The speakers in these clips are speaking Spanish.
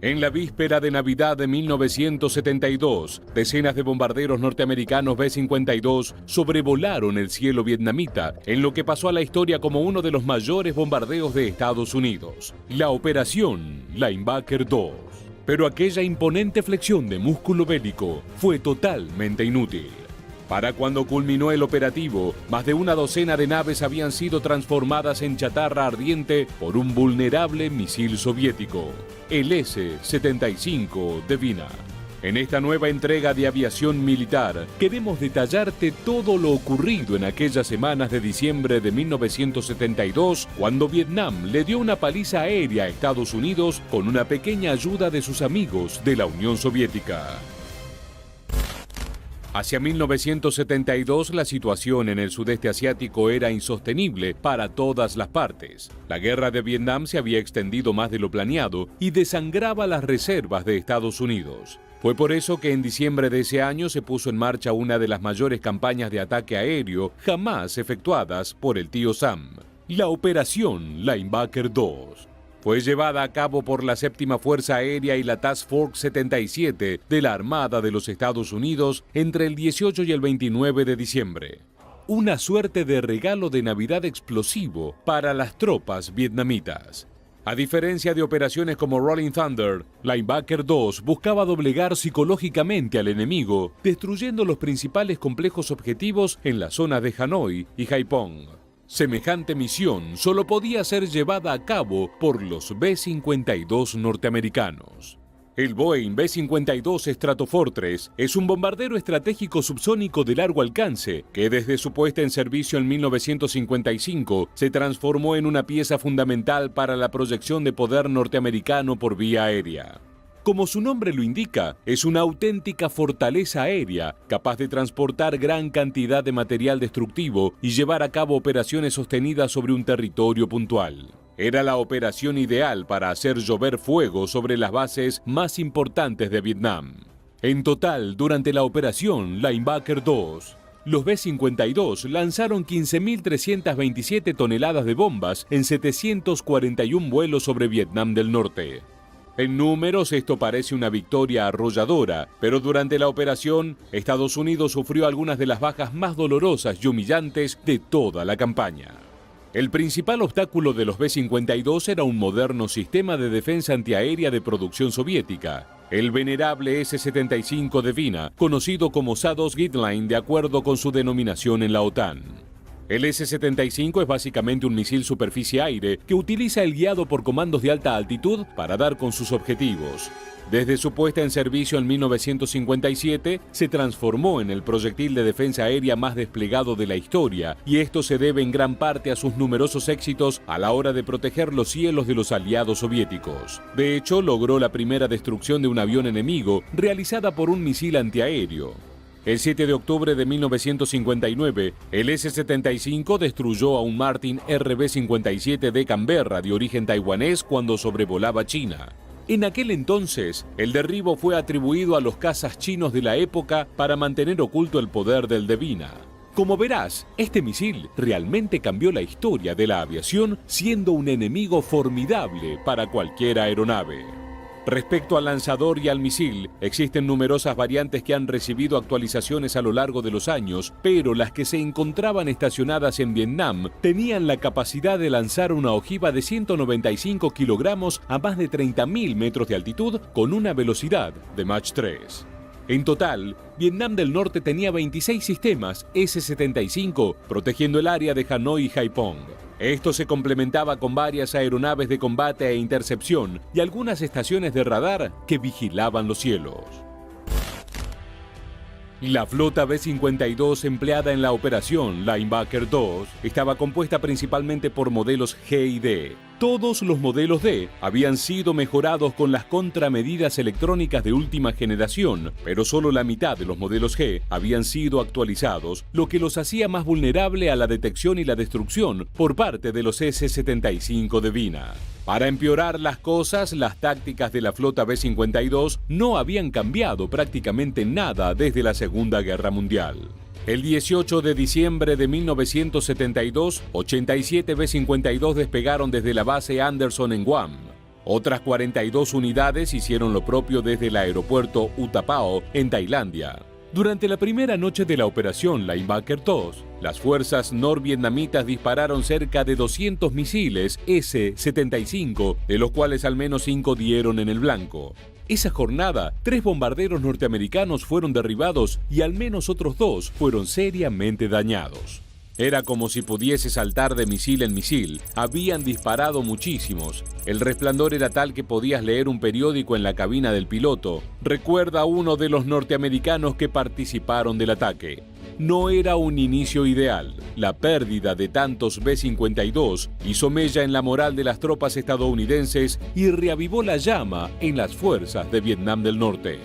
En la víspera de Navidad de 1972, decenas de bombarderos norteamericanos B-52 sobrevolaron el cielo vietnamita en lo que pasó a la historia como uno de los mayores bombardeos de Estados Unidos, la Operación Linebacker 2. Pero aquella imponente flexión de músculo bélico fue totalmente inútil. Para cuando culminó el operativo, más de una docena de naves habían sido transformadas en chatarra ardiente por un vulnerable misil soviético, el S-75 Devina. En esta nueva entrega de aviación militar, queremos detallarte todo lo ocurrido en aquellas semanas de diciembre de 1972, cuando Vietnam le dio una paliza aérea a Estados Unidos con una pequeña ayuda de sus amigos de la Unión Soviética. Hacia 1972 la situación en el sudeste asiático era insostenible para todas las partes. La guerra de Vietnam se había extendido más de lo planeado y desangraba las reservas de Estados Unidos. Fue por eso que en diciembre de ese año se puso en marcha una de las mayores campañas de ataque aéreo jamás efectuadas por el tío Sam, la Operación Linebacker 2. Fue llevada a cabo por la Séptima Fuerza Aérea y la Task Force 77 de la Armada de los Estados Unidos entre el 18 y el 29 de diciembre. Una suerte de regalo de Navidad explosivo para las tropas vietnamitas. A diferencia de operaciones como Rolling Thunder, Linebacker 2 buscaba doblegar psicológicamente al enemigo, destruyendo los principales complejos objetivos en la zona de Hanoi y Haiphong. Semejante misión solo podía ser llevada a cabo por los B-52 norteamericanos. El Boeing B-52 Stratofortress es un bombardero estratégico subsónico de largo alcance que desde su puesta en servicio en 1955 se transformó en una pieza fundamental para la proyección de poder norteamericano por vía aérea. Como su nombre lo indica, es una auténtica fortaleza aérea, capaz de transportar gran cantidad de material destructivo y llevar a cabo operaciones sostenidas sobre un territorio puntual. Era la operación ideal para hacer llover fuego sobre las bases más importantes de Vietnam. En total, durante la operación Linebacker 2, los B-52 lanzaron 15.327 toneladas de bombas en 741 vuelos sobre Vietnam del Norte. En números esto parece una victoria arrolladora, pero durante la operación, Estados Unidos sufrió algunas de las bajas más dolorosas y humillantes de toda la campaña. El principal obstáculo de los B-52 era un moderno sistema de defensa antiaérea de producción soviética, el venerable S-75 Devina, conocido como SA-2 Gitline de acuerdo con su denominación en la OTAN. El S-75 es básicamente un misil superficie-aire que utiliza el guiado por comandos de alta altitud para dar con sus objetivos. Desde su puesta en servicio en 1957, se transformó en el proyectil de defensa aérea más desplegado de la historia, y esto se debe en gran parte a sus numerosos éxitos a la hora de proteger los cielos de los aliados soviéticos. De hecho, logró la primera destrucción de un avión enemigo realizada por un misil antiaéreo. El 7 de octubre de 1959, el S-75 destruyó a un Martin RB-57 de Canberra de origen taiwanés cuando sobrevolaba China. En aquel entonces, el derribo fue atribuido a los cazas chinos de la época para mantener oculto el poder del Devina. Como verás, este misil realmente cambió la historia de la aviación, siendo un enemigo formidable para cualquier aeronave. Respecto al lanzador y al misil, existen numerosas variantes que han recibido actualizaciones a lo largo de los años, pero las que se encontraban estacionadas en Vietnam tenían la capacidad de lanzar una ojiva de 195 kilogramos a más de 30.000 metros de altitud con una velocidad de Mach 3. En total, Vietnam del Norte tenía 26 sistemas S-75 protegiendo el área de Hanoi y Haiphong. Esto se complementaba con varias aeronaves de combate e intercepción y algunas estaciones de radar que vigilaban los cielos. La flota B-52 empleada en la operación Linebacker 2 estaba compuesta principalmente por modelos G y D. Todos los modelos D habían sido mejorados con las contramedidas electrónicas de última generación, pero solo la mitad de los modelos G habían sido actualizados, lo que los hacía más vulnerable a la detección y la destrucción por parte de los S-75 Devina. Para empeorar las cosas, las tácticas de la flota B-52 no habían cambiado prácticamente nada desde la Segunda Guerra Mundial. El 18 de diciembre de 1972, 87 B-52 despegaron desde la base Anderson en Guam. Otras 42 unidades hicieron lo propio desde el aeropuerto Utapao, en Tailandia. Durante la primera noche de la operación Linebacker 2, las fuerzas norvietnamitas dispararon cerca de 200 misiles S-75, de los cuales al menos 5 dieron en el blanco. Esa jornada, 3 bombarderos norteamericanos fueron derribados y al menos otros 2 fueron seriamente dañados. Era como si pudiese saltar de misil en misil. Habían disparado muchísimos. El resplandor era tal que podías leer un periódico en la cabina del piloto. Recuerda a uno de los norteamericanos que participaron del ataque. No era un inicio ideal. La pérdida de tantos B-52 hizo mella en la moral de las tropas estadounidenses y reavivó la llama en las fuerzas de Vietnam del Norte.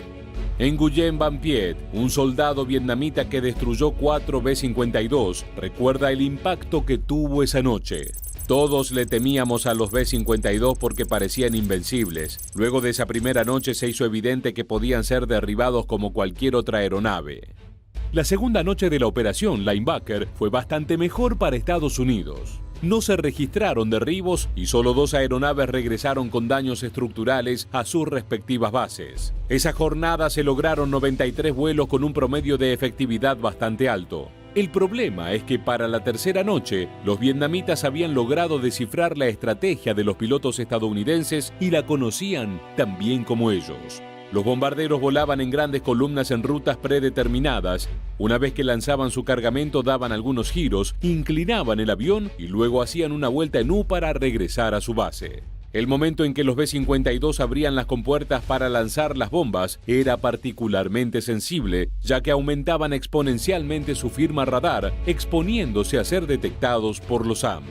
En Nguyen Van Piet, un soldado vietnamita que destruyó 4 B-52, recuerda el impacto que tuvo esa noche. Todos le temíamos a los B-52 porque parecían invencibles. Luego de esa primera noche se hizo evidente que podían ser derribados como cualquier otra aeronave. La segunda noche de la operación Linebacker fue bastante mejor para Estados Unidos. No se registraron derribos y solo 2 aeronaves regresaron con daños estructurales a sus respectivas bases. Esa jornada se lograron 93 vuelos con un promedio de efectividad bastante alto. El problema es que para la tercera noche, los vietnamitas habían logrado descifrar la estrategia de los pilotos estadounidenses y la conocían tan bien como ellos. Los bombarderos volaban en grandes columnas en rutas predeterminadas. Una vez que lanzaban su cargamento, daban algunos giros, inclinaban el avión y luego hacían una vuelta en U para regresar a su base. El momento en que los B-52 abrían las compuertas para lanzar las bombas era particularmente sensible, ya que aumentaban exponencialmente su firma radar, exponiéndose a ser detectados por los AM.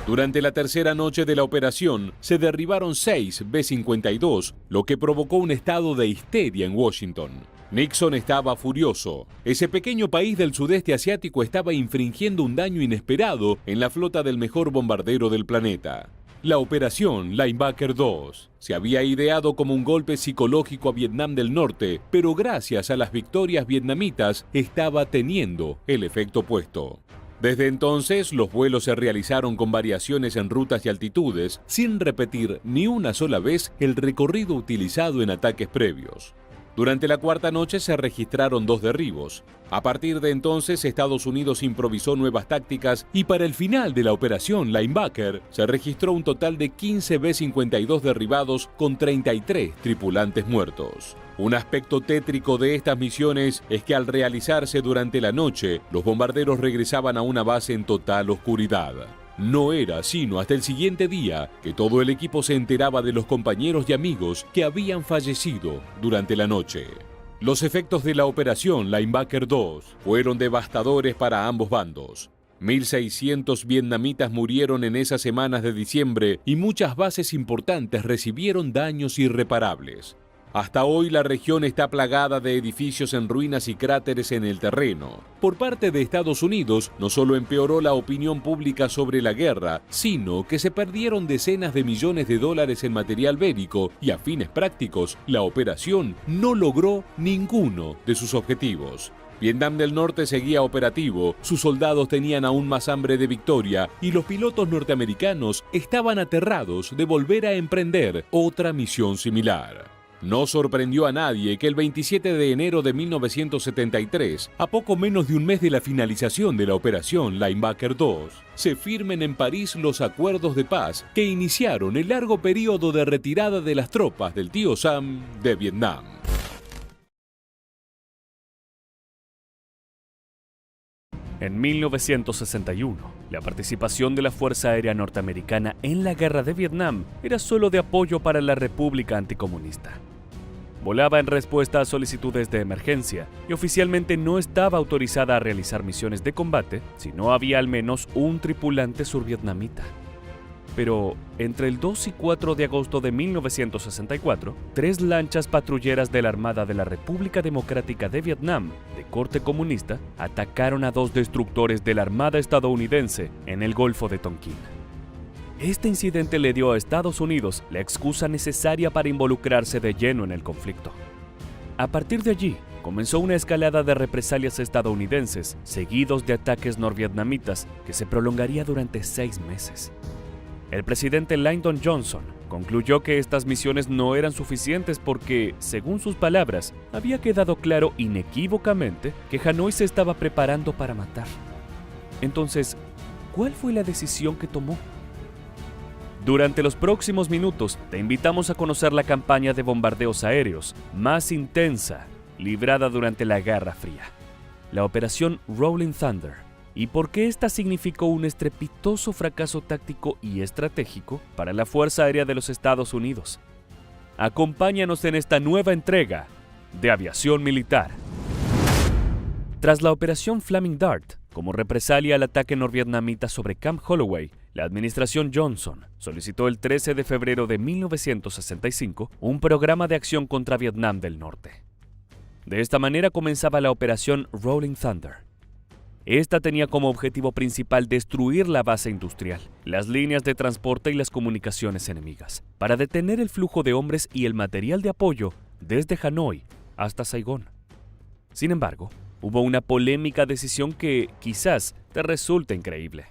Durante la tercera noche de la operación, se derribaron 6 B-52, lo que provocó un estado de histeria en Washington. Nixon estaba furioso. Ese pequeño país del sudeste asiático estaba infringiendo un daño inesperado en la flota del mejor bombardero del planeta. La operación Linebacker 2 se había ideado como un golpe psicológico a Vietnam del Norte, pero gracias a las victorias vietnamitas estaba teniendo el efecto opuesto. Desde entonces, los vuelos se realizaron con variaciones en rutas y altitudes, sin repetir ni una sola vez el recorrido utilizado en ataques previos. Durante la cuarta noche se registraron 2 derribos. A partir de entonces, Estados Unidos improvisó nuevas tácticas y para el final de la operación Linebacker se registró un total de 15 B-52 derribados con 33 tripulantes muertos. Un aspecto tétrico de estas misiones es que al realizarse durante la noche, los bombarderos regresaban a una base en total oscuridad. No era sino hasta el siguiente día que todo el equipo se enteraba de los compañeros y amigos que habían fallecido durante la noche. Los efectos de la operación Linebacker 2 fueron devastadores para ambos bandos. 1.600 vietnamitas murieron en esas semanas de diciembre y muchas bases importantes recibieron daños irreparables. Hasta hoy la región está plagada de edificios en ruinas y cráteres en el terreno. Por parte de Estados Unidos, no solo empeoró la opinión pública sobre la guerra, sino que se perdieron decenas de millones de dólares en material bélico y a fines prácticos, la operación no logró ninguno de sus objetivos. Vietnam del Norte seguía operativo, sus soldados tenían aún más hambre de victoria y los pilotos norteamericanos estaban aterrados de volver a emprender otra misión similar. No sorprendió a nadie que el 27 de enero de 1973, a poco menos de un mes de la finalización de la operación Linebacker 2, se firmen en París los acuerdos de paz que iniciaron el largo periodo de retirada de las tropas del tío Sam de Vietnam. En 1961, la participación de la Fuerza Aérea Norteamericana en la Guerra de Vietnam era solo de apoyo para la República Anticomunista. Volaba en respuesta a solicitudes de emergencia y oficialmente no estaba autorizada a realizar misiones de combate si no había al menos un tripulante survietnamita. Pero entre el 2 y 4 de agosto de 1964, 3 lanchas patrulleras de la Armada de la República Democrática de Vietnam, de corte comunista, atacaron a 2 destructores de la Armada estadounidense en el Golfo de Tonkin. Este incidente le dio a Estados Unidos la excusa necesaria para involucrarse de lleno en el conflicto. A partir de allí, comenzó una escalada de represalias estadounidenses, seguidos de ataques norvietnamitas, que se prolongaría durante 6 meses. El presidente Lyndon Johnson concluyó que estas misiones no eran suficientes porque, según sus palabras, había quedado claro inequívocamente que Hanoi se estaba preparando para matar. Entonces, ¿cuál fue la decisión que tomó? Durante los próximos minutos te invitamos a conocer la campaña de bombardeos aéreos más intensa librada durante la Guerra Fría, la Operación Rolling Thunder, y por qué esta significó un estrepitoso fracaso táctico y estratégico para la Fuerza Aérea de los Estados Unidos. Acompáñanos en esta nueva entrega de Aviación Militar. Tras la Operación Flaming Dart, como represalia al ataque norvietnamita sobre Camp Holloway, la administración Johnson solicitó el 13 de febrero de 1965 un programa de acción contra Vietnam del Norte. De esta manera comenzaba la Operación Rolling Thunder. Esta tenía como objetivo principal destruir la base industrial, las líneas de transporte y las comunicaciones enemigas, para detener el flujo de hombres y el material de apoyo desde Hanoi hasta Saigón. Sin embargo, hubo una polémica decisión que quizás te resulte increíble.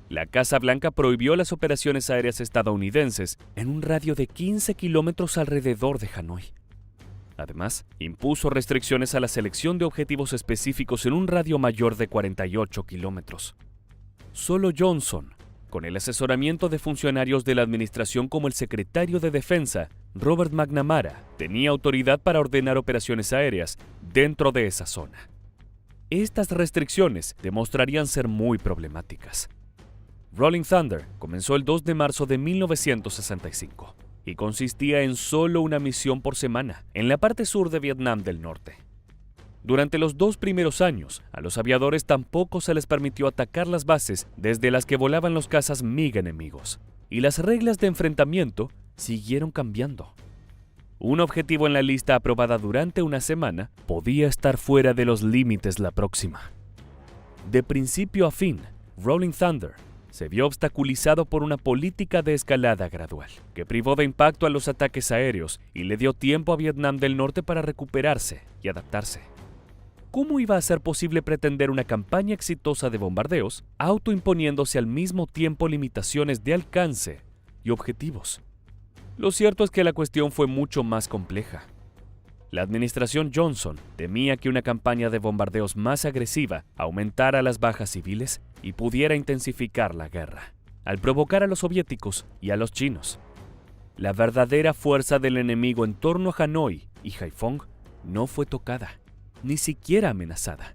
La Casa Blanca prohibió las operaciones aéreas estadounidenses en un radio de 15 kilómetros alrededor de Hanoi. Además, impuso restricciones a la selección de objetivos específicos en un radio mayor de 48 kilómetros. Solo Johnson, con el asesoramiento de funcionarios de la administración como el secretario de Defensa, Robert McNamara, tenía autoridad para ordenar operaciones aéreas dentro de esa zona. Estas restricciones demostrarían ser muy problemáticas. Rolling Thunder comenzó el 2 de marzo de 1965 y consistía en solo una misión por semana en la parte sur de Vietnam del Norte. Durante los 2 primeros años, a los aviadores tampoco se les permitió atacar las bases desde las que volaban los cazas MiG enemigos, y las reglas de enfrentamiento siguieron cambiando. Un objetivo en la lista aprobada durante una semana podía estar fuera de los límites la próxima. De principio a fin, Rolling Thunder se vio obstaculizado por una política de escalada gradual, que privó de impacto a los ataques aéreos y le dio tiempo a Vietnam del Norte para recuperarse y adaptarse. ¿Cómo iba a ser posible pretender una campaña exitosa de bombardeos, autoimponiéndose al mismo tiempo limitaciones de alcance y objetivos? Lo cierto es que la cuestión fue mucho más compleja. La administración Johnson temía que una campaña de bombardeos más agresiva aumentara las bajas civiles y pudiera intensificar la guerra, al provocar a los soviéticos y a los chinos. La verdadera fuerza del enemigo en torno a Hanoi y Haiphong no fue tocada, ni siquiera amenazada.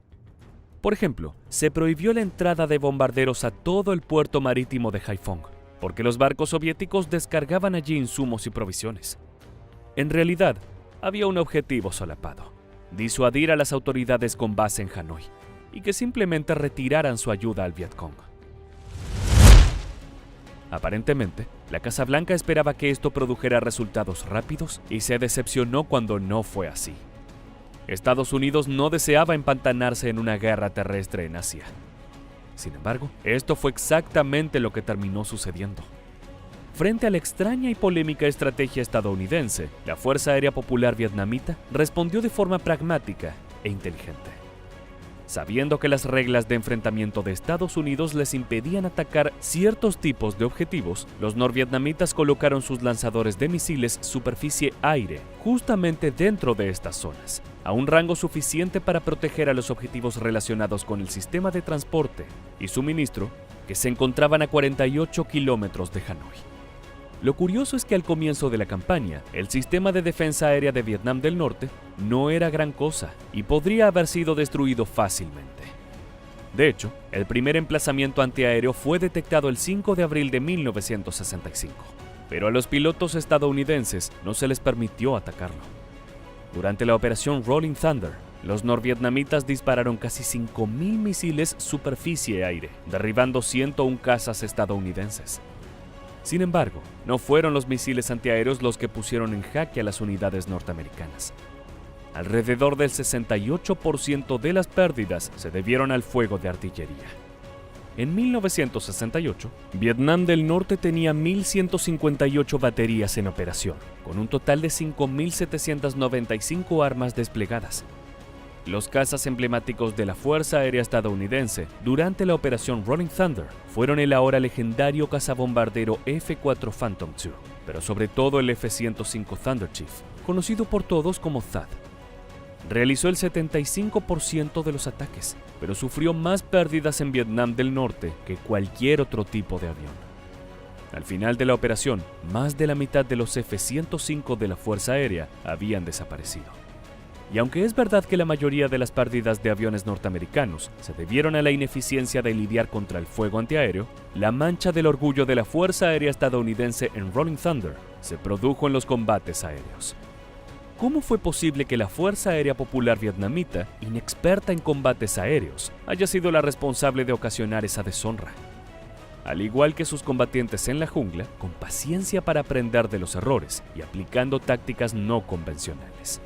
Por ejemplo, se prohibió la entrada de bombarderos a todo el puerto marítimo de Haiphong, porque los barcos soviéticos descargaban allí insumos y provisiones. En realidad, había un objetivo solapado: disuadir a las autoridades con base en Hanoi y que simplemente retiraran su ayuda al Vietcong. Aparentemente, la Casa Blanca esperaba que esto produjera resultados rápidos y se decepcionó cuando no fue así. Estados Unidos no deseaba empantanarse en una guerra terrestre en Asia. Sin embargo, esto fue exactamente lo que terminó sucediendo. Frente a la extraña y polémica estrategia estadounidense, la Fuerza Aérea Popular Vietnamita respondió de forma pragmática e inteligente. Sabiendo que las reglas de enfrentamiento de Estados Unidos les impedían atacar ciertos tipos de objetivos, los norvietnamitas colocaron sus lanzadores de misiles superficie-aire justamente dentro de estas zonas, a un rango suficiente para proteger a los objetivos relacionados con el sistema de transporte y suministro que se encontraban a 48 kilómetros de Hanoi. Lo curioso es que al comienzo de la campaña, el sistema de defensa aérea de Vietnam del Norte no era gran cosa y podría haber sido destruido fácilmente. De hecho, el primer emplazamiento antiaéreo fue detectado el 5 de abril de 1965, pero a los pilotos estadounidenses no se les permitió atacarlo. Durante la operación Rolling Thunder, los norvietnamitas dispararon casi 5.000 misiles superficie-aire, derribando 101 cazas estadounidenses. Sin embargo, no fueron los misiles antiaéreos los que pusieron en jaque a las unidades norteamericanas. Alrededor del 68% de las pérdidas se debieron al fuego de artillería. En 1968, Vietnam del Norte tenía 1.158 baterías en operación, con un total de 5.795 armas desplegadas. Los cazas emblemáticos de la Fuerza Aérea Estadounidense durante la Operación Rolling Thunder fueron el ahora legendario cazabombardero F-4 Phantom II, pero sobre todo el F-105 Thunder Chief, conocido por todos como THAAD. Realizó el 75% de los ataques, pero sufrió más pérdidas en Vietnam del Norte que cualquier otro tipo de avión. Al final de la operación, más de la mitad de los F-105 de la Fuerza Aérea habían desaparecido. Y aunque es verdad que la mayoría de las pérdidas de aviones norteamericanos se debieron a la ineficiencia de lidiar contra el fuego antiaéreo, la mancha del orgullo de la Fuerza Aérea Estadounidense en Rolling Thunder se produjo en los combates aéreos. ¿Cómo fue posible que la Fuerza Aérea Popular Vietnamita, inexperta en combates aéreos, haya sido la responsable de ocasionar esa deshonra? Al igual que sus combatientes en la jungla, con paciencia para aprender de los errores y aplicando tácticas no convencionales.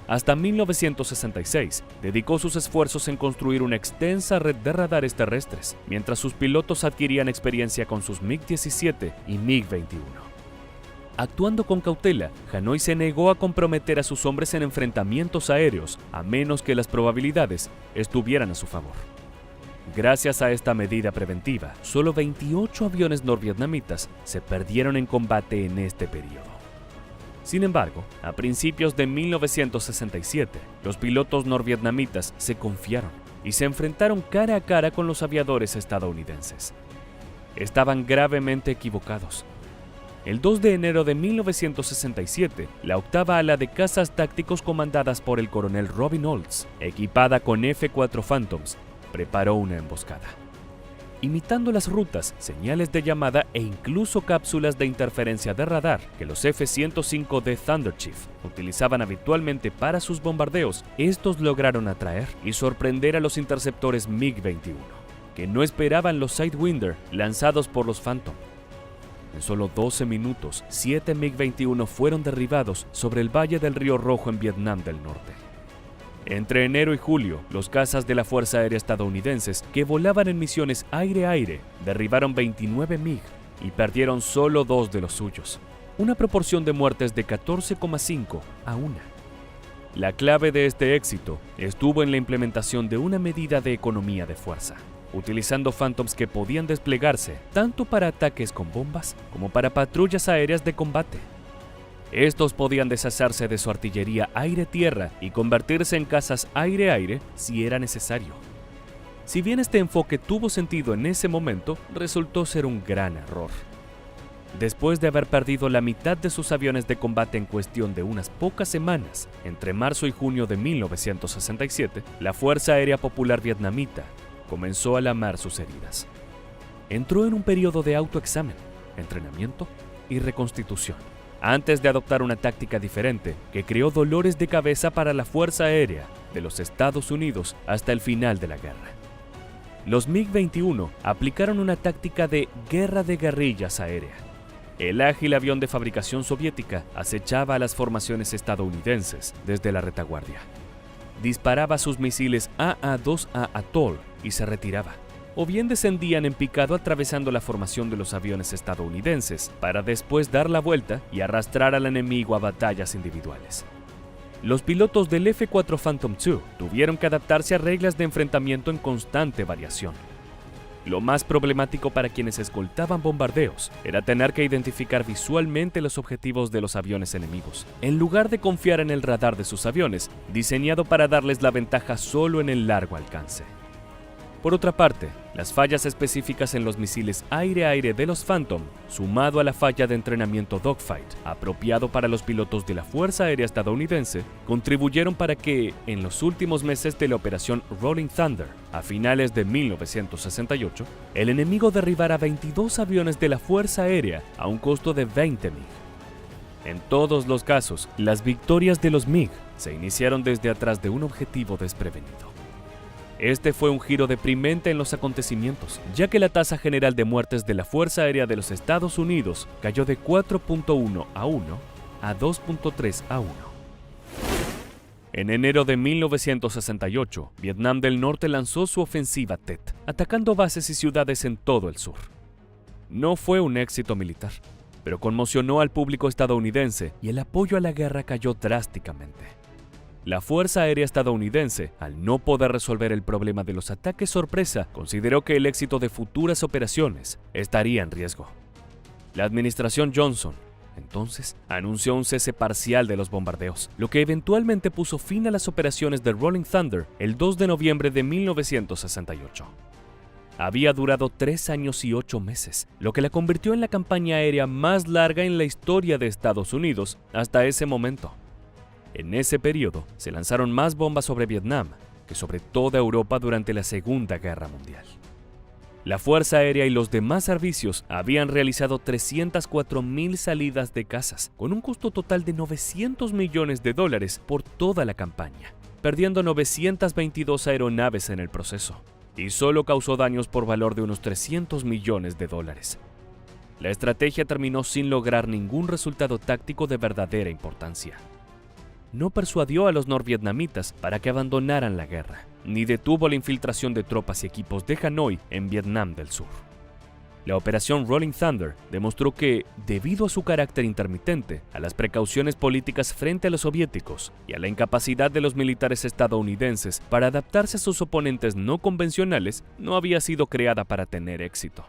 Hasta 1966, dedicó sus esfuerzos en construir una extensa red de radares terrestres, mientras sus pilotos adquirían experiencia con sus MiG-17 y MiG-21. Actuando con cautela, Hanoi se negó a comprometer a sus hombres en enfrentamientos aéreos, a menos que las probabilidades estuvieran a su favor. Gracias a esta medida preventiva, solo 28 aviones norvietnamitas se perdieron en combate en este periodo. Sin embargo, a principios de 1967, los pilotos norvietnamitas se confiaron y se enfrentaron cara a cara con los aviadores estadounidenses. Estaban gravemente equivocados. El 2 de enero de 1967, la octava ala de cazas tácticos comandadas por el coronel Robin Olds, equipada con F-4 Phantoms, preparó una emboscada. Imitando las rutas, señales de llamada e incluso cápsulas de interferencia de radar que los F-105D Thunder Chief utilizaban habitualmente para sus bombardeos, estos lograron atraer y sorprender a los interceptores MiG-21, que no esperaban los Sidewinder lanzados por los Phantom. En solo 12 minutos, 7 MiG-21 fueron derribados sobre el valle del Río Rojo en Vietnam del Norte. Entre enero y julio, los cazas de la Fuerza Aérea estadounidenses que volaban en misiones aire-aire derribaron 29 MiG y perdieron solo 2 de los suyos, una proporción de muertes de 14,5 a 1. La clave de este éxito estuvo en la implementación de una medida de economía de fuerza, utilizando Phantoms que podían desplegarse tanto para ataques con bombas como para patrullas aéreas de combate. Estos podían deshacerse de su artillería aire-tierra y convertirse en cazas aire-aire si era necesario. Si bien este enfoque tuvo sentido en ese momento, resultó ser un gran error. Después de haber perdido la mitad de sus aviones de combate en cuestión de unas pocas semanas, entre marzo y junio de 1967, la Fuerza Aérea Popular Vietnamita comenzó a lamar sus heridas. Entró en un periodo de autoexamen, entrenamiento y reconstitución, antes de adoptar una táctica diferente que creó dolores de cabeza para la Fuerza Aérea de los Estados Unidos hasta el final de la guerra. Los MiG-21 aplicaron una táctica de guerra de guerrillas aérea. El ágil avión de fabricación soviética acechaba a las formaciones estadounidenses desde la retaguardia. Disparaba sus misiles AA-2A Atoll y se retiraba, o bien descendían en picado atravesando la formación de los aviones estadounidenses para después dar la vuelta y arrastrar al enemigo a batallas individuales. Los pilotos del F-4 Phantom II tuvieron que adaptarse a reglas de enfrentamiento en constante variación. Lo más problemático para quienes escoltaban bombardeos era tener que identificar visualmente los objetivos de los aviones enemigos, en lugar de confiar en el radar de sus aviones, diseñado para darles la ventaja solo en el largo alcance. Por otra parte, las fallas específicas en los misiles aire-aire de los Phantom, sumado a la falla de entrenamiento dogfight apropiado para los pilotos de la Fuerza Aérea Estadounidense, contribuyeron para que, en los últimos meses de la Operación Rolling Thunder, a finales de 1968, el enemigo derribara 22 aviones de la Fuerza Aérea a un costo de 20 MiG. En todos los casos, las victorias de los MiG se iniciaron desde atrás de un objetivo desprevenido. Este fue un giro deprimente en los acontecimientos, ya que la tasa general de muertes de la Fuerza Aérea de los Estados Unidos cayó de 4.1 a 1 a 2.3 a 1. En enero de 1968, Vietnam del Norte lanzó su ofensiva Tet, atacando bases y ciudades en todo el sur. No fue un éxito militar, pero conmocionó al público estadounidense y el apoyo a la guerra cayó drásticamente. La Fuerza Aérea estadounidense, al no poder resolver el problema de los ataques sorpresa, consideró que el éxito de futuras operaciones estaría en riesgo. La administración Johnson, entonces, anunció un cese parcial de los bombardeos, lo que eventualmente puso fin a las operaciones de Rolling Thunder el 2 de noviembre de 1968. Había durado 3 años y 8 meses, lo que la convirtió en la campaña aérea más larga en la historia de Estados Unidos hasta ese momento. En ese periodo, se lanzaron más bombas sobre Vietnam que sobre toda Europa durante la Segunda Guerra Mundial. La Fuerza Aérea y los demás servicios habían realizado 304,000 salidas de cazas, con un costo total de $900 millones por toda la campaña, perdiendo 922 aeronaves en el proceso, y solo causó daños por valor de unos $300 millones. La estrategia terminó sin lograr ningún resultado táctico de verdadera importancia. No persuadió a los norvietnamitas para que abandonaran la guerra, ni detuvo la infiltración de tropas y equipos de Hanoi en Vietnam del Sur. La operación Rolling Thunder demostró que, debido a su carácter intermitente, a las precauciones políticas frente a los soviéticos y a la incapacidad de los militares estadounidenses para adaptarse a sus oponentes no convencionales, no había sido creada para tener éxito.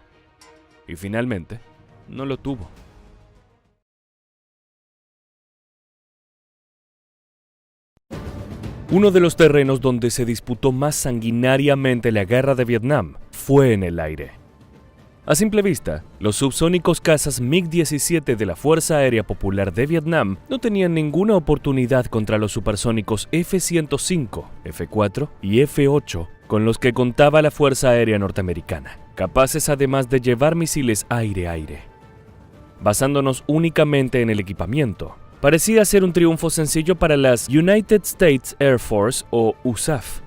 Y finalmente, no lo tuvo. Uno de los terrenos donde se disputó más sanguinariamente la guerra de Vietnam fue en el aire. A simple vista, los subsónicos cazas MiG-17 de la Fuerza Aérea Popular de Vietnam no tenían ninguna oportunidad contra los supersónicos F-105, F-4 y F-8 con los que contaba la Fuerza Aérea Norteamericana, capaces además de llevar misiles aire-aire. Basándonos únicamente en el equipamiento, parecía ser un triunfo sencillo para las United States Air Force o USAF.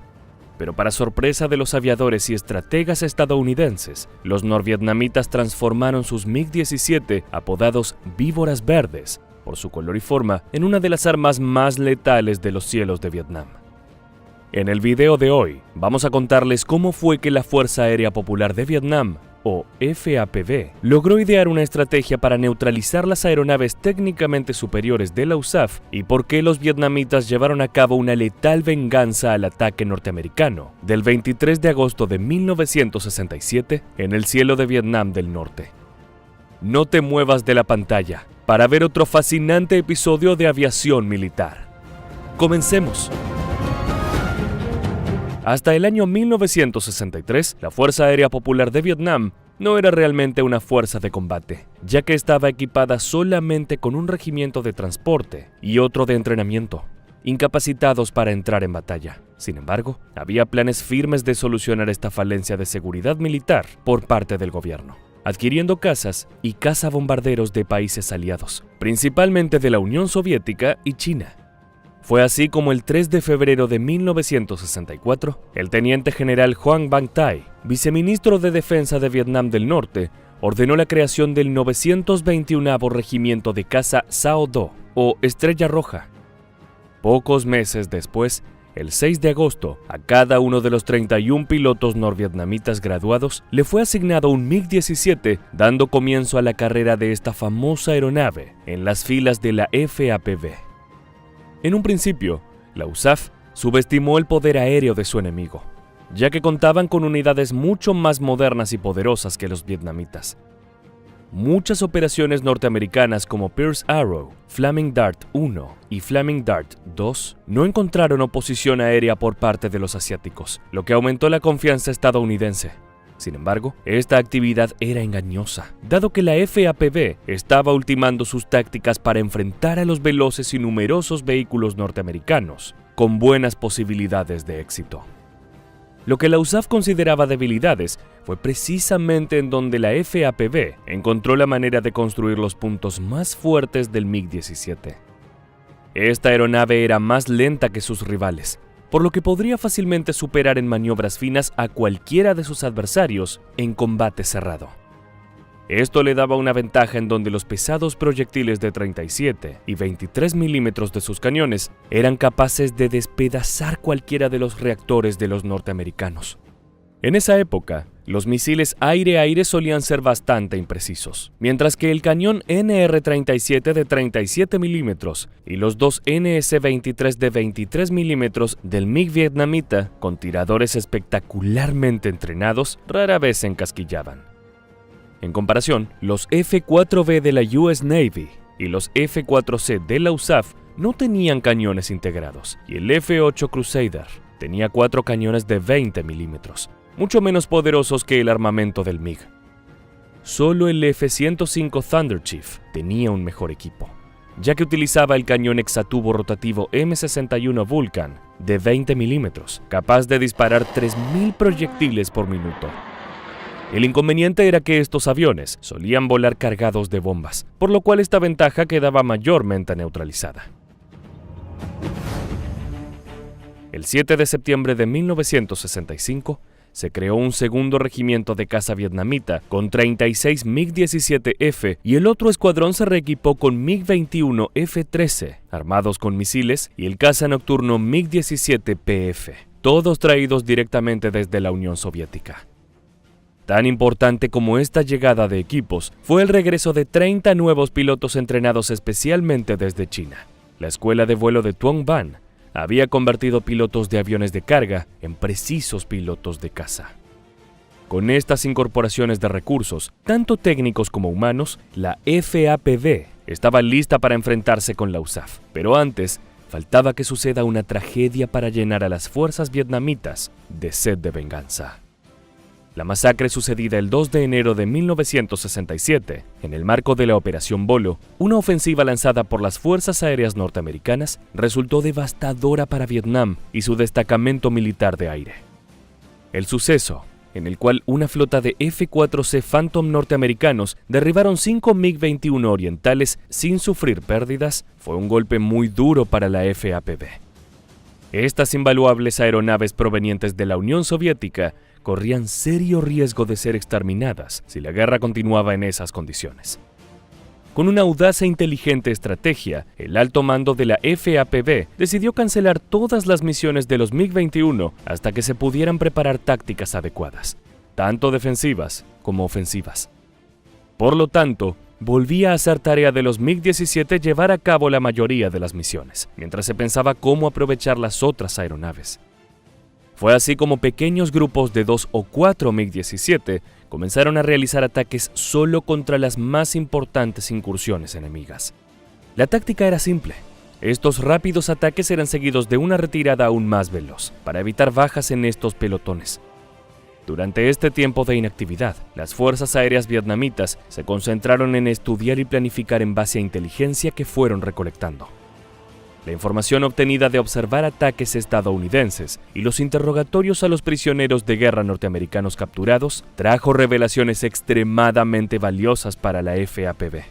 Pero para sorpresa de los aviadores y estrategas estadounidenses, los norvietnamitas transformaron sus MiG-17, apodados víboras verdes, por su color y forma, en una de las armas más letales de los cielos de Vietnam. En el video de hoy, vamos a contarles cómo fue que la Fuerza Aérea Popular de Vietnam, o FAPV, logró idear una estrategia para neutralizar las aeronaves técnicamente superiores de la USAF y por qué los vietnamitas llevaron a cabo una letal venganza al ataque norteamericano del 23 de agosto de 1967 en el cielo de Vietnam del Norte. No te muevas de la pantalla para ver otro fascinante episodio de aviación militar. ¡Comencemos! Hasta el año 1963, la Fuerza Aérea Popular de Vietnam no era realmente una fuerza de combate, ya que estaba equipada solamente con un regimiento de transporte y otro de entrenamiento, incapacitados para entrar en batalla. Sin embargo, había planes firmes de solucionar esta falencia de seguridad militar por parte del gobierno, adquiriendo cazas y cazabombarderos de países aliados, principalmente de la Unión Soviética y China. Fue así como el 3 de febrero de 1964, el teniente general Hoang Van Thai, viceministro de Defensa de Vietnam del Norte, ordenó la creación del 921º Regimiento de Caza Sao Do, o Estrella Roja. Pocos meses después, el 6 de agosto, a cada uno de los 31 pilotos norvietnamitas graduados le fue asignado un MiG-17, dando comienzo a la carrera de esta famosa aeronave en las filas de la FAPV. En un principio, la USAF subestimó el poder aéreo de su enemigo, ya que contaban con unidades mucho más modernas y poderosas que los vietnamitas. Muchas operaciones norteamericanas como Pierce Arrow, Flaming Dart 1 y Flaming Dart 2 no encontraron oposición aérea por parte de los asiáticos, lo que aumentó la confianza estadounidense. Sin embargo, esta actividad era engañosa, dado que la FAPV estaba ultimando sus tácticas para enfrentar a los veloces y numerosos vehículos norteamericanos, con buenas posibilidades de éxito. Lo que la USAF consideraba debilidades fue precisamente en donde la FAPV encontró la manera de construir los puntos más fuertes del MiG-17. Esta aeronave era más lenta que sus rivales, por lo que podría fácilmente superar en maniobras finas a cualquiera de sus adversarios en combate cerrado. Esto le daba una ventaja en donde los pesados proyectiles de 37 y 23 milímetros de sus cañones eran capaces de despedazar cualquiera de los reactores de los norteamericanos. En esa época, Los misiles aire-aire solían ser bastante imprecisos, mientras que el cañón NR-37 de 37 milímetros y los dos NS-23 de 23 milímetros del MiG vietnamita, con tiradores espectacularmente entrenados, rara vez se encasquillaban. En comparación, los F-4B de la US Navy y los F-4C de la USAF no tenían cañones integrados, y el F-8 Crusader tenía 4 cañones de 20 milímetros, mucho menos poderosos que el armamento del MiG. Solo el F-105 Thunder Chief tenía un mejor equipo, ya que utilizaba el cañón hexatubo rotativo M61 Vulcan de 20 milímetros, capaz de disparar 3.000 proyectiles por minuto. El inconveniente era que estos aviones solían volar cargados de bombas, por lo cual esta ventaja quedaba mayormente neutralizada. El 7 de septiembre de 1965, se creó un segundo regimiento de caza vietnamita con 36 MiG-17F y el otro escuadrón se reequipó con MiG-21 F-13, armados con misiles, y el caza nocturno MiG-17 PF, todos traídos directamente desde la Unión Soviética. Tan importante como esta llegada de equipos fue el regreso de 30 nuevos pilotos entrenados especialmente desde China. La escuela de vuelo de Tuong Ban había convertido pilotos de aviones de carga en precisos pilotos de caza. Con estas incorporaciones de recursos, tanto técnicos como humanos, la FAPV estaba lista para enfrentarse con la USAF. Pero antes, faltaba que suceda una tragedia para llenar a las fuerzas vietnamitas de sed de venganza. La masacre sucedida el 2 de enero de 1967, en el marco de la Operación Bolo, una ofensiva lanzada por las Fuerzas Aéreas norteamericanas, resultó devastadora para Vietnam y su destacamento militar de aire. El suceso, en el cual una flota de F-4C Phantom norteamericanos derribaron 5 MiG-21 orientales sin sufrir pérdidas, fue un golpe muy duro para la FAPV. Estas invaluables aeronaves provenientes de la Unión Soviética corrían serio riesgo de ser exterminadas si la guerra continuaba en esas condiciones. Con una audaz e inteligente estrategia, el alto mando de la FAPV decidió cancelar todas las misiones de los MiG-21 hasta que se pudieran preparar tácticas adecuadas, tanto defensivas como ofensivas. Por lo tanto, volvía a ser tarea de los MiG-17 llevar a cabo la mayoría de las misiones, mientras se pensaba cómo aprovechar las otras aeronaves. Fue así como pequeños grupos de 2 o 4 MiG-17 comenzaron a realizar ataques solo contra las más importantes incursiones enemigas. La táctica era simple. Estos rápidos ataques eran seguidos de una retirada aún más veloz, para evitar bajas en estos pelotones. Durante este tiempo de inactividad, las fuerzas aéreas vietnamitas se concentraron en estudiar y planificar en base a inteligencia que fueron recolectando. La información obtenida de observar ataques estadounidenses y los interrogatorios a los prisioneros de guerra norteamericanos capturados trajo revelaciones extremadamente valiosas para la FAPV.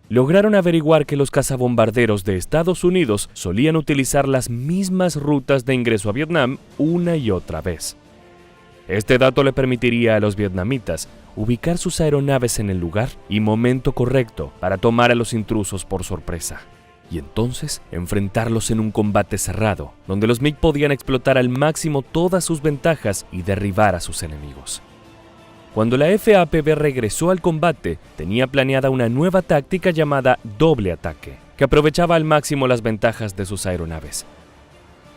Lograron averiguar que los cazabombarderos de Estados Unidos solían utilizar las mismas rutas de ingreso a Vietnam una y otra vez. Este dato le permitiría a los vietnamitas ubicar sus aeronaves en el lugar y momento correcto para tomar a los intrusos por sorpresa, y entonces enfrentarlos en un combate cerrado, donde los MiG podían explotar al máximo todas sus ventajas y derribar a sus enemigos. Cuando la FAPV regresó al combate, tenía planeada una nueva táctica llamada doble ataque, que aprovechaba al máximo las ventajas de sus aeronaves.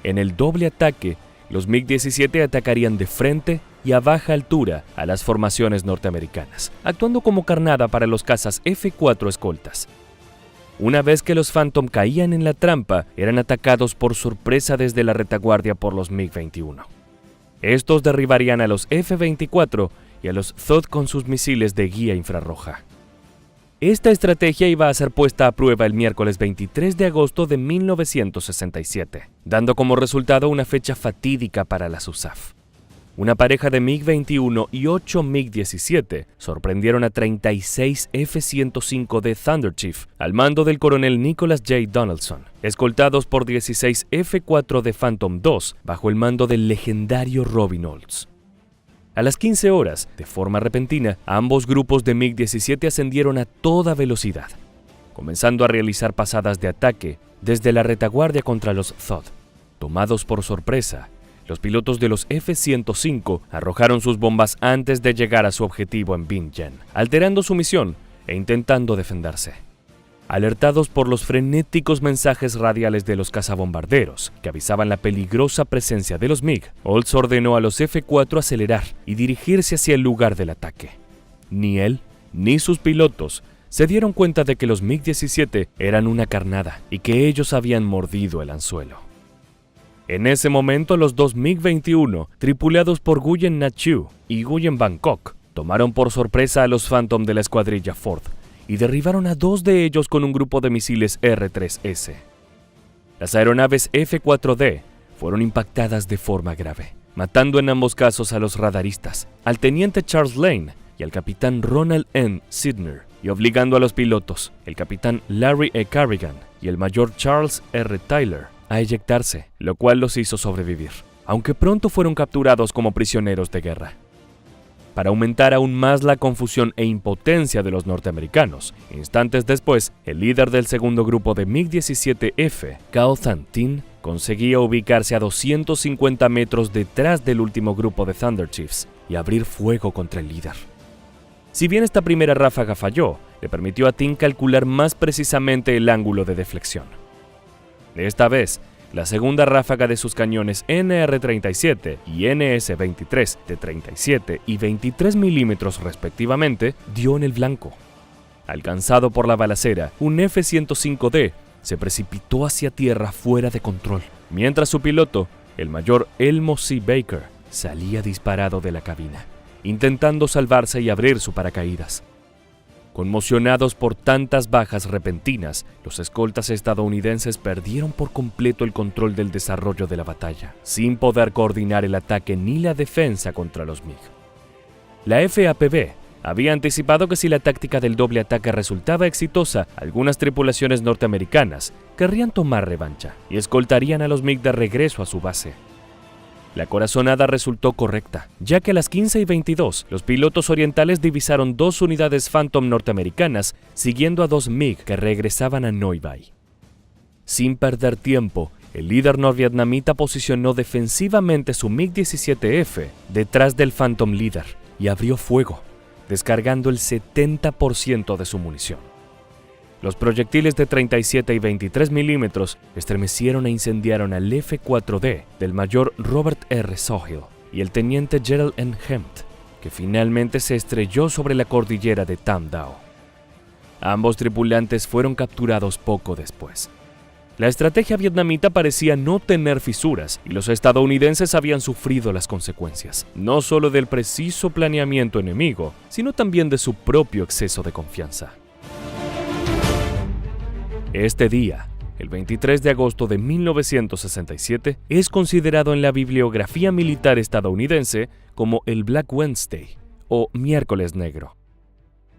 En el doble ataque, los MiG-17 atacarían de frente y a baja altura a las formaciones norteamericanas, actuando como carnada para los cazas F-4 escoltas. Una vez que los Phantom caían en la trampa, eran atacados por sorpresa desde la retaguardia por los MiG-21. Estos derribarían a los F-24 y a los THAAD con sus misiles de guía infrarroja. Esta estrategia iba a ser puesta a prueba el miércoles 23 de agosto de 1967, dando como resultado una fecha fatídica para la USAF. Una pareja de MiG-21 y 8 MiG-17 sorprendieron a 36 F-105D Thunder Chief al mando del coronel Nicholas J. Donaldson, escoltados por 16 F-4D Phantom II bajo el mando del legendario Robin Olds. A las 15 horas, de forma repentina, ambos grupos de MiG-17 ascendieron a toda velocidad, comenzando a realizar pasadas de ataque desde la retaguardia contra los THAAD. Tomados por sorpresa, los pilotos de los F-105 arrojaron sus bombas antes de llegar a su objetivo en Bingen, alterando su misión e intentando defenderse. Alertados por los frenéticos mensajes radiales de los cazabombarderos que avisaban la peligrosa presencia de los MiG, Olds ordenó a los F-4 acelerar y dirigirse hacia el lugar del ataque. Ni él ni sus pilotos se dieron cuenta de que los MiG-17 eran una carnada y que ellos habían mordido el anzuelo. En ese momento, los dos MiG-21, tripulados por Nguyen Nhat Chu y Nguyen Van Cock, tomaron por sorpresa a los Phantom de la escuadrilla Ford y derribaron a 2 de ellos con un grupo de misiles R-3S. Las aeronaves F-4D fueron impactadas de forma grave, matando en ambos casos a los radaristas, al teniente Charles Lane y al capitán Ronald N. Sidner, y obligando a los pilotos, el capitán Larry E. Carrigan y el mayor Charles R. Tyler, a eyectarse, lo cual los hizo sobrevivir, aunque pronto fueron capturados como prisioneros de guerra. Para aumentar aún más la confusión e impotencia de los norteamericanos, instantes después, el líder del segundo grupo de MiG-17F, Cao Thanh Tin, conseguía ubicarse a 250 metros detrás del último grupo de Thunder Chiefs y abrir fuego contra el líder. Si bien esta primera ráfaga falló, le permitió a Tin calcular más precisamente el ángulo de deflexión. Esta vez, la segunda ráfaga de sus cañones NR-37 y NS-23 de 37 y 23 milímetros respectivamente dio en el blanco. Alcanzado por la balacera, un F-105D se precipitó hacia tierra fuera de control, mientras su piloto, el mayor Elmo C. Baker, salía disparado de la cabina, intentando salvarse y abrir su paracaídas. Conmocionados por tantas bajas repentinas, los escoltas estadounidenses perdieron por completo el control del desarrollo de la batalla, sin poder coordinar el ataque ni la defensa contra los MiG. La FAPB había anticipado que si la táctica del doble ataque resultaba exitosa, algunas tripulaciones norteamericanas querrían tomar revancha y escoltarían a los MiG de regreso a su base. La corazonada resultó correcta, ya que a las 15:22 los pilotos orientales divisaron 2 unidades Phantom norteamericanas siguiendo a 2 MiG que regresaban a Noi Bai. Sin perder tiempo, el líder norvietnamita posicionó defensivamente su MiG-17F detrás del Phantom líder y abrió fuego, descargando el 70% de su munición. Los proyectiles de 37 y 23 milímetros estremecieron e incendiaron al F-4D del mayor Robert R. Sohill y el teniente Gerald N. Hempt, que finalmente se estrelló sobre la cordillera de Tam Dao. Ambos tripulantes fueron capturados poco después. La estrategia vietnamita parecía no tener fisuras y los estadounidenses habían sufrido las consecuencias, no solo del preciso planeamiento enemigo, sino también de su propio exceso de confianza. Este día, el 23 de agosto de 1967, es considerado en la bibliografía militar estadounidense como el Black Wednesday o Miércoles Negro.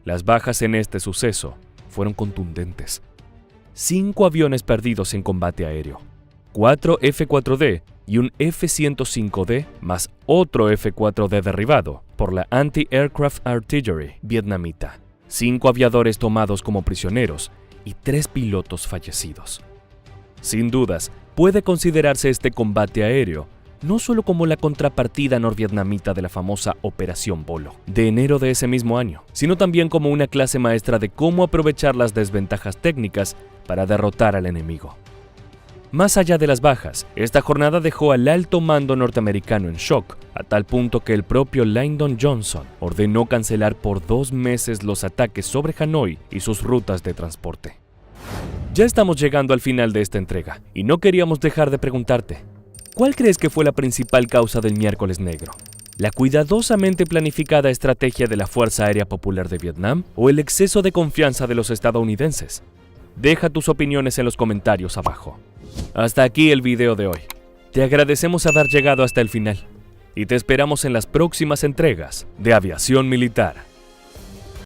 Las bajas en este suceso fueron contundentes. 5 aviones perdidos en combate aéreo, 4 F-4D y un F-105D más otro F-4D derribado por la Anti-Aircraft Artillery vietnamita, 5 aviadores tomados como prisioneros y 3 pilotos fallecidos. Sin dudas, puede considerarse este combate aéreo no solo como la contrapartida norvietnamita de la famosa Operación Bolo, de enero de ese mismo año, sino también como una clase maestra de cómo aprovechar las desventajas técnicas para derrotar al enemigo. Más allá de las bajas, esta jornada dejó al alto mando norteamericano en shock, a tal punto que el propio Lyndon Johnson ordenó cancelar por 2 meses los ataques sobre Hanoi y sus rutas de transporte. Ya estamos llegando al final de esta entrega, y no queríamos dejar de preguntarte, ¿cuál crees que fue la principal causa del Miércoles Negro? ¿La cuidadosamente planificada estrategia de la Fuerza Aérea Popular de Vietnam o el exceso de confianza de los estadounidenses? Deja tus opiniones en los comentarios abajo. Hasta aquí el video de hoy. Te agradecemos haber llegado hasta el final y te esperamos en las próximas entregas de Aviación Militar.